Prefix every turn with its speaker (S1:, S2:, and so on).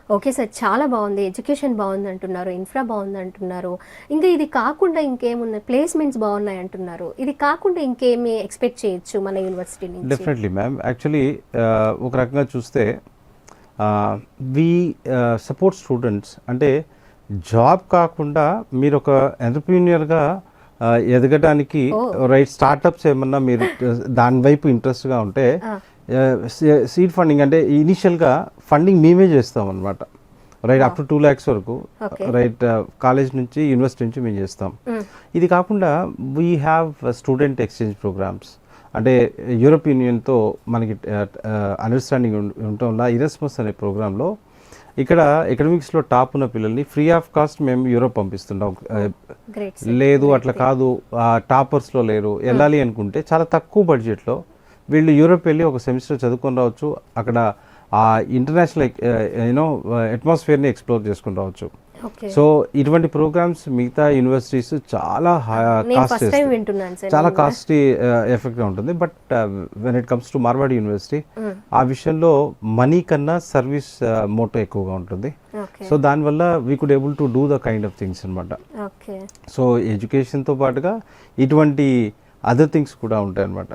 S1: Okay sir, చాలా బాగుంది. Education బాగుంది అంటున్నారు, ఇన్ఫ్రా బాగుంది అంటున్నారు. ఇంకా ఇది కాకుండా ఇంకేమున్నాయి? ప్లేస్మెంట్స్ బాగున్నాయి అంటున్నారు. ఇది కాకుండా ఇంకేమి ఎక్స్పెక్ట్ చేయొచ్చు మన యూనివర్సిటీ నుంచి?
S2: Definitely ma'am. యాక్చువల్లీ ఒక రకంగా చూస్తే వి సపోర్ట్ స్టూడెంట్స్. అంటే జాబ్ కాకుండా మీరు ఒక ఎంటర్‌ప్రెన్యూర్‌గా ఎదగడానికి
S1: ఓ.
S2: రైట్ స్టార్టప్స్ ఏమన్నా మీరు దాని వైపు ఇంట్రెస్ట్‌గా ఉంటే
S1: ఆ,
S2: సీడ్ ఫండింగ్ అంటే ఇనీషియల్‌గా ఫండింగ్ మేమే చేస్తామన్నమాట. రైట్ అప్ టు 2 lakhs వరకు
S1: ఓకే.
S2: రైట్ కాలేజ్ నుంచి యూనివర్సిటీ నుంచి మేము చేస్తాం.
S1: మ్,
S2: ఇది కాకుండా we have student exchange programs. అంటే యూరోప్ యూనియన్తో మనకి అండర్స్టాండింగ్ ఉండటం వల్ల ఇరస్మస్ అనే ప్రోగ్రాంలో ఇక్కడ ఎకడమిక్స్లో టాప్ ఉన్న పిల్లల్ని ఫ్రీ ఆఫ్ కాస్ట్ మేము యూరోప్ పంపిస్తున్నాం.
S1: Great sir.
S2: లేదు అట్లా కాదు, టాపర్స్లో లేరు, వెళ్ళాలి అనుకుంటే చాలా తక్కువ బడ్జెట్లో వీళ్ళు యూరోప్ వెళ్ళి ఒక సెమిస్టర్ చదువుకొని రావచ్చు. అక్కడ ఆ ఇంటర్నేషనల్ యూనో అట్మాస్ఫియర్ని ఎక్స్ప్లోర్ చేసుకుని రావచ్చు.
S1: ఓకే.
S2: సో ఇటువంటి ప్రోగ్రామ్స్ మిగతా యూనివర్సిటీస్ చాలా
S1: నేను
S2: కాస్ట్
S1: ఫస్ట్ టైం వింటున్నాను సార్.
S2: చాలా కాస్ట్లీ ఎఫెక్ట్గా ఉంటుంది. But when it comes to Marwadi university ఆ విషయంలో మనీ కన్నా సర్వీస్ మోటో ఎక్కువగా ఉంటుంది.
S1: ఓకే.
S2: సో దానివల్ల we could able to do the kind of things అనమాట.
S1: ఓకే.
S2: సో ఎడ్యుకేషన్తో పాటుగా ఇటువంటి అదర్ థింగ్స్ కూడా ఉంటాయి అనమాట.